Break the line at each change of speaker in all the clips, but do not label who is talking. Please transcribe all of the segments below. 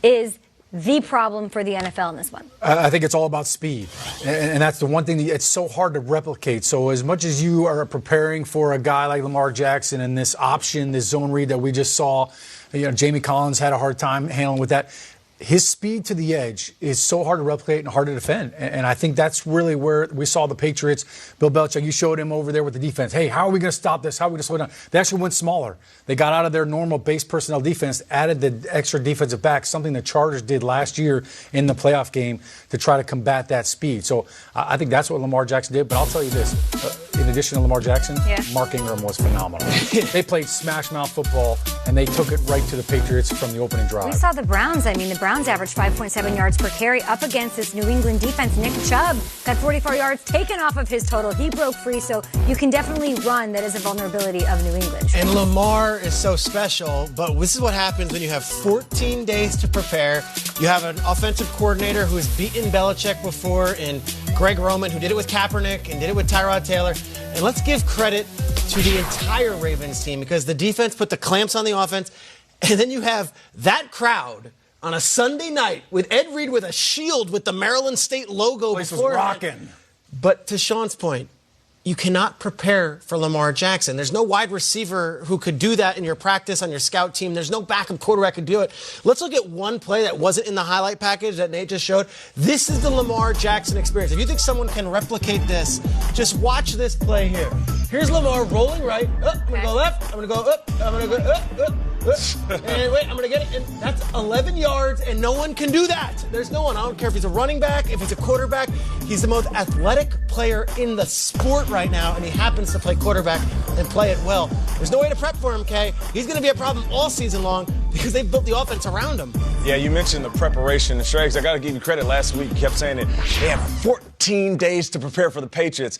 is the problem for the NFL in this one?
I think it's all about speed. And that's the one thing that it's so hard to replicate. So as much as you are preparing for a guy like Lamar Jackson and this option, this zone read that we just saw, Jamie Collins had a hard time handling with that. His speed to the edge is so hard to replicate and hard to defend. And I think that's really where we saw the Patriots. Bill Belichick, you showed him over there with the defense. Hey, how are we going to stop this? How are we going to slow down? They actually went smaller. They got out of their normal base personnel defense, added the extra defensive back, something the Chargers did last year in the playoff game to try to combat that speed. So I think that's what Lamar Jackson did. But I'll tell you this. In addition to Lamar Jackson, Mark Ingram was phenomenal. They played smash mouth football, and they took it right to the Patriots from the opening drive.
We saw the Browns. The Browns averaged 5.7 yards per carry up against this New England defense. Nick Chubb got 44 yards taken off of his total. He broke free, so you can definitely run. That is a vulnerability of New England.
And Lamar is so special, but this is what happens when you have 14 days to prepare. You have an offensive coordinator who has beaten Belichick before, and Greg Roman, who did it with Kaepernick and did it with Tyrod Taylor. And let's give credit to the entire Ravens team, because the defense put the clamps on the offense. And then you have that crowd on a Sunday night with Ed Reed with a shield with the Maryland State logo.
Place was rocking.
But to Sean's point, you cannot prepare for Lamar Jackson. There's no wide receiver who could do that in your practice on your scout team. There's no backup quarterback who could do it. Let's look at one play that wasn't in the highlight package that Nate just showed. This is the Lamar Jackson experience. If you think someone can replicate this, just watch this play here. Here's Lamar rolling right. I'm going to go left. I'm going to go up. I'm going to go up. And wait, I'm going to get it. And that's 11 yards, and no one can do that. There's no one. I don't care if he's a running back, if he's a quarterback. He's the most athletic player in the sport right now, and he happens to play quarterback and play it well. There's no way to prep for him, Kay. He's going to be a problem all season long because they've built the offense around him.
Yeah, you mentioned the preparation. And Shregs, I got to give you credit. Last week, you kept saying that they have 14 days to prepare for the Patriots.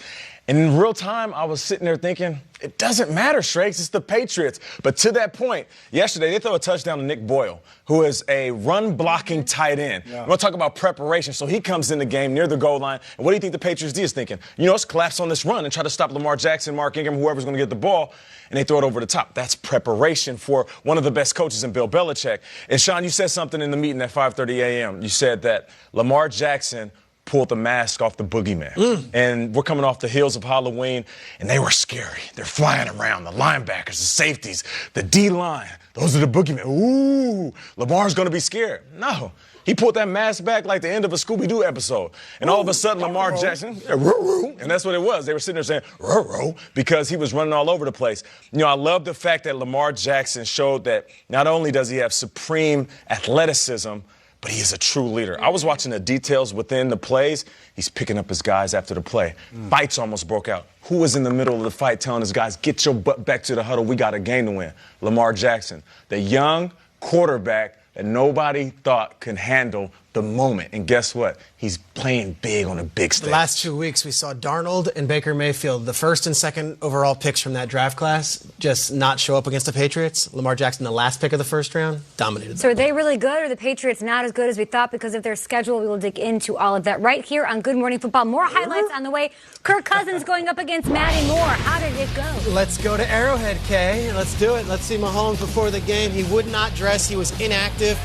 And in real time, I was sitting there thinking, it doesn't matter, Shregs. It's the Patriots. But to that point, yesterday, they throw a touchdown to Nick Boyle, who is a run-blocking tight end. Yeah. I'm going to talk about preparation. So he comes in the game near the goal line. And what do you think the Patriots D is thinking? Let's collapse on this run and try to stop Lamar Jackson, Mark Ingram, whoever's going to get the ball. And they throw it over the top. That's preparation for one of the best coaches in Bill Belichick. And, Sean, you said something in the meeting at 5:30 a.m. You said that Lamar Jackson pulled the mask off the boogeyman. And we're coming off the heels of Halloween, and they were scary. They're flying around, the linebackers, the safeties, the D-line. Those are the boogeymen. Ooh, Lamar's going to be scared. No. He pulled that mask back like the end of a Scooby-Doo episode. And all of a sudden, Lamar Jackson, and that's what it was. They were sitting there saying, because he was running all over the place. I love the fact that Lamar Jackson showed that not only does he have supreme athleticism, but he is a true leader. I was watching the details within the plays. He's picking up his guys after the play. Fights almost broke out. Who was in the middle of the fight telling his guys, get your butt back to the huddle, we got a game to win? Lamar Jackson, the young quarterback that nobody thought could handle the moment. And guess what? He's playing big on a big stage.
The last 2 weeks, we saw Darnold and Baker Mayfield, the first and second overall picks from that draft class, just not show up against the Patriots. Lamar Jackson, the last pick of the first round, dominated.
So are they really good, or are the Patriots not as good as we thought because of their schedule? We will dig into all of that right here on Good Morning Football. More highlights on the way. Kirk Cousins going up against Matty Moore. How did it go?
Let's go to Arrowhead, Kay. Let's do it. Let's see Mahomes before the game. He would not dress. He was inactive.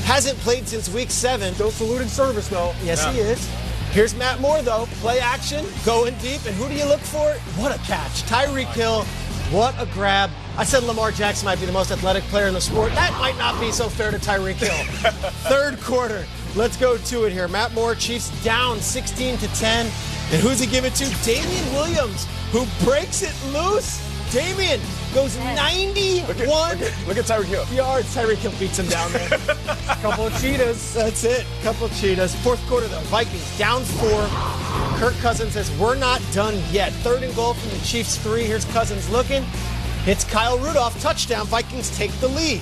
Hasn't played since week 7.
Still saluting service, though.
Yes, he is. Here's Matt Moore, though. Play action, going deep. And who do you look for? What a catch. Tyreek Hill, what a grab. I said Lamar Jackson might be the most athletic player in the sport. That might not be so fair to Tyreek Hill. Third quarter. Let's go to it here. Matt Moore, Chiefs down 16-10. And who's he give it to? Damian Williams, who breaks it loose. Damian goes 91
Look at Tyreek Hill.
yards. Tyreek Hill beats him down there. Couple of cheetahs. That's it. Couple of cheetahs. Fourth quarter, though. Vikings down 4. Kirk Cousins says, we're not done yet. 3rd and goal from the Chiefs 3. Here's Cousins looking. Hits Kyle Rudolph. Touchdown. Vikings take the lead.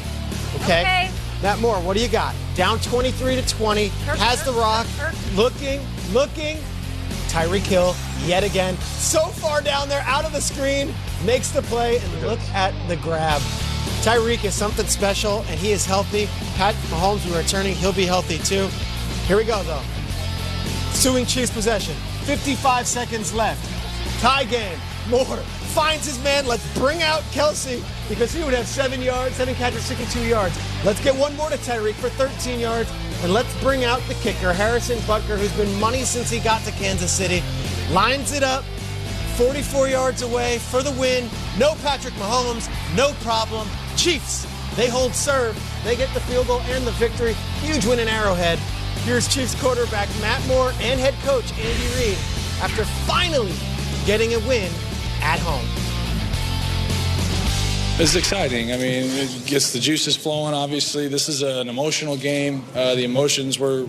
Okay. Matt Moore, what do you got? Down 23-20. Has the rock. Looking. Tyreek Hill yet again. So far down there, out of the screen. Makes the play, and look at the grab. Tyreek is something special, and he is healthy. Pat Mahomes will be returning. He'll be healthy, too. Here we go, though. Ensuing Chiefs possession. 55 seconds left. Tie game. Moore finds his man. Let's bring out Kelsey because he would have 7 yards, 7 catches, 62 yards. Let's get one more to Tyreek for 13 yards. And let's bring out the kicker, Harrison Butker, who's been money since he got to Kansas City. Lines it up, 44 yards away for the win. No Patrick Mahomes, no problem. Chiefs, they hold serve. They get the field goal and the victory. Huge win in Arrowhead. Here's Chiefs quarterback Matt Moore and head coach Andy Reid after finally getting a win at home.
It's exciting. I mean, it gets the juices flowing, obviously. This is an emotional game. The emotions were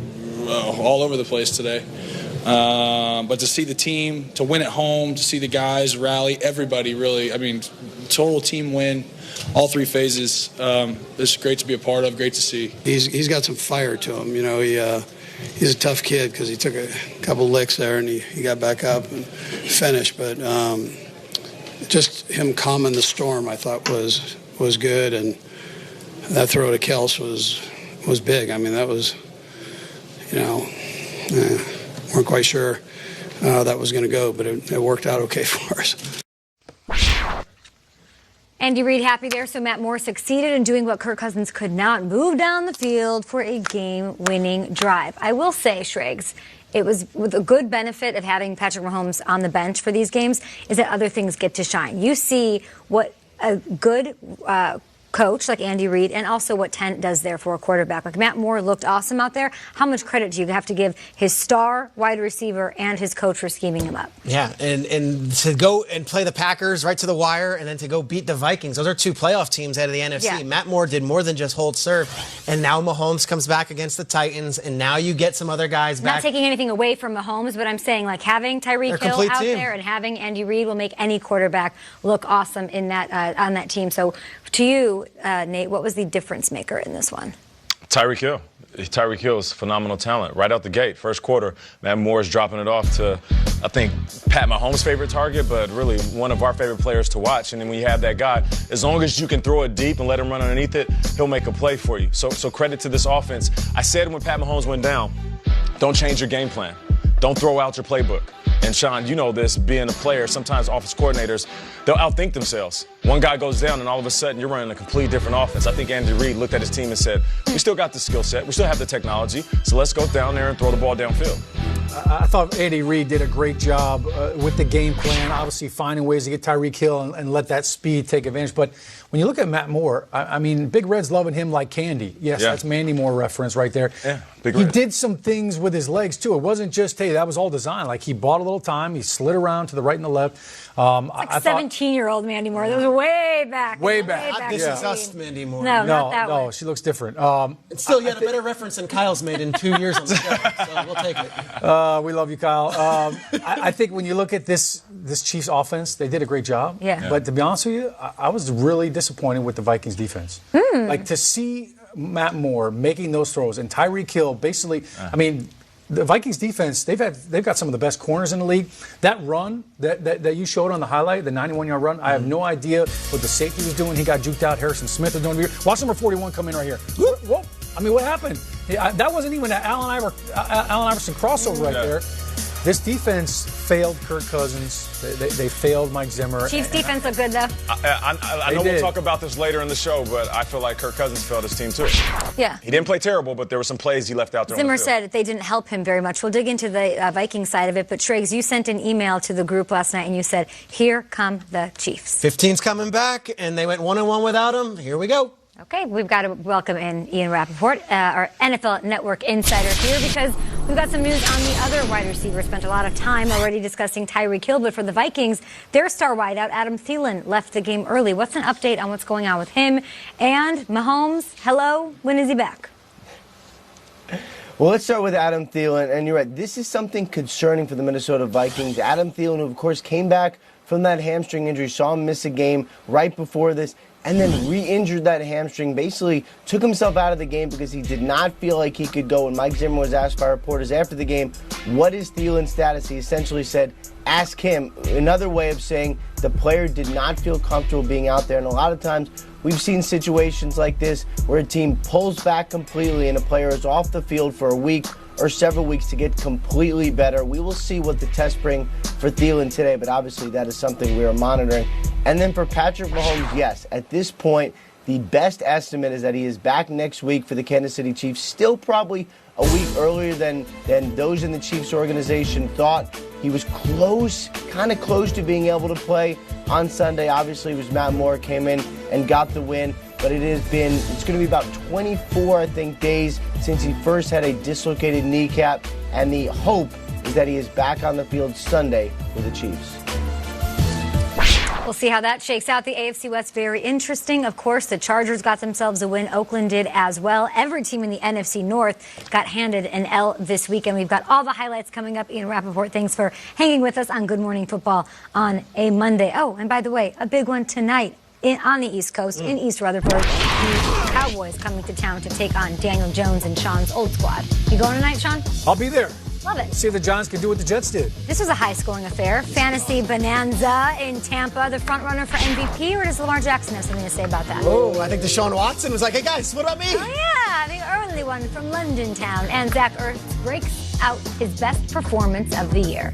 all over the place today. But to see the team, to win at home, to see the guys rally, everybody really, I mean, total team win, all 3 phases. It's great to be a part of, great to see.
He's got some fire to him. You know, he's a tough kid because he took a couple licks there and he got back up and finished. But just him calming the storm, I thought was good, and that throw to Kels was big. I mean, that was, you know, weren't quite sure how that was going to go, but it worked out okay for us.
Andy Reid happy there. So Matt Moore succeeded in doing what Kirk Cousins could not, move down the field for a game-winning drive. I will say, Schrags, it was with a good benefit of having Patrick Mahomes on the bench for these games is that other things get to shine. You see what a good coach like Andy Reid and also what Tent does there for a quarterback. Like Matt Moore looked awesome out there. How much credit do you have to give his star wide receiver and his coach for scheming him up?
Yeah, and to go and play the Packers right to the wire and then to go beat the Vikings. Those are 2 playoff teams out of the NFC.
Yeah.
Matt Moore did more than just hold serve. And now Mahomes comes back against the Titans, and now you get some other guys back.
Not taking anything away from Mahomes, but I'm saying like having Tyreek Hill out there and having Andy Reid will make any quarterback look awesome in that on that team. So to you, Nate, what was the difference maker in this one?
Tyreek Hill. Tyreek Hill is phenomenal talent. Right out the gate, first quarter, Matt Moore is dropping it off to, I think, Pat Mahomes' favorite target, but really one of our favorite players to watch. And then when you have that guy, as long as you can throw it deep and let him run underneath it, he'll make a play for you. So credit to this offense. I said when Pat Mahomes went down, don't change your game plan. Don't throw out your playbook. And Sean, you know this, being a player, sometimes offense coordinators, they'll outthink themselves. One guy goes down and all of a sudden you're running a completely different offense. I think Andy Reid looked at his team and said, we still got the skill set, we still have the technology, so let's go down there and throw the ball downfield.
I thought Andy Reid did a great job with the game plan, obviously finding ways to get Tyreek Hill and let that speed take advantage. But when you look at Matt Moore, I mean, Big Red's loving him like candy. Yes, yeah. That's Mandy Moore reference right there.
Yeah, Big
Red.
Red.
He did some things with his legs, too. It wasn't just, hey, that was all design. Like, he bought a little time. He slid around to the right and the left.
Like 17-year-old Mandy Moore. That was way back.
Way back.
Not discussed Mandy Moore.
No, not that way.
No, she looks different.
It's still, you had a better reference than Kyle's made in 2 years on the show, so we'll take it.
We love you, Kyle. I think when you look at this Chiefs offense, they did a great job.
Yeah.
But to be honest with you, I was really disappointed with the Vikings defense. Like, to see Matt Moore making those throws and Tyreek Hill basically, I mean, the Vikings defense, they've got some of the best corners in the league. That run that you showed on the highlight, the 91-yard run, I have no idea what the safety was doing. He got juked out. Harrison Smith was doing it here. Watch number 41 come in right here. Whoa. I mean, what happened? That wasn't even an Allen Iverson crossover right there. This defense failed Kirk Cousins. They failed Mike Zimmer.
Chiefs defense looked good, though.
I know we'll talk about this later in the show, but I feel like Kirk Cousins failed his team, too.
Yeah.
He didn't play terrible, but there were some plays he left out there.
Zimmer said they didn't help him very much. We'll dig into the Viking side of it, but Schrags, you sent an email to the group last night, and you said, here come the Chiefs.
15's coming back, and they went 1-1 without him. Here we go.
Okay, we've got to welcome in Ian Rappaport, our NFL Network insider here, because we've got some news on the other wide receiver. Spent a lot of time already discussing Tyreek Hill, but for the Vikings, their star wideout, Adam Thielen, left the game early. What's an update on what's going on with him? And Mahomes, hello, when is he back?
Well, let's start with Adam Thielen, and you're right, this is something concerning for the Minnesota Vikings. Adam Thielen, who of course came back from that hamstring injury, saw him miss a game right before this, and then re-injured that hamstring, basically took himself out of the game because he did not feel like he could go. And Mike Zimmer was asked by reporters after the game, what is Thielen's status? He essentially said, ask him. Another way of saying the player did not feel comfortable being out there. And a lot of times we've seen situations like this where a team pulls back completely and a player is off the field for a week or several weeks to get completely better. We will see what the tests bring for Thielen today, but obviously that is something we are monitoring. And then for Patrick Mahomes, yes, at this point, the best estimate is that he is back next week for the Kansas City Chiefs, still probably a week earlier than those in the Chiefs organization thought. He was kind of close to being able to play on Sunday. Obviously, it was Matt Moore came in and got the win, but it's going to be about 24, I think, days since he first had a dislocated kneecap, and the hope is that he is back on the field Sunday for the Chiefs.
We'll see how that shakes out. The AFC West, very interesting. Of course, the Chargers got themselves a win. Oakland did as well. Every team in the NFC North got handed an L this weekend. We've got all the highlights coming up. Ian Rappaport, thanks for hanging with us on Good Morning Football on a Monday. Oh, and by the way, a big one tonight on the East Coast, in East Rutherford. The Cowboys coming to town to take on Daniel Jones and Sean's old squad. You going tonight, Sean?
I'll be there.
Love it.
See if the Giants can do what the Jets did.
This was a high-scoring affair. Fantasy bonanza in Tampa. The front runner for MVP, or does Lamar Jackson have something to say about that?
Oh, I think Deshaun Watson was like, hey, guys, what about me?
Oh, yeah, the early one from London town. And Zach Ertz breaks out his best performance of the year.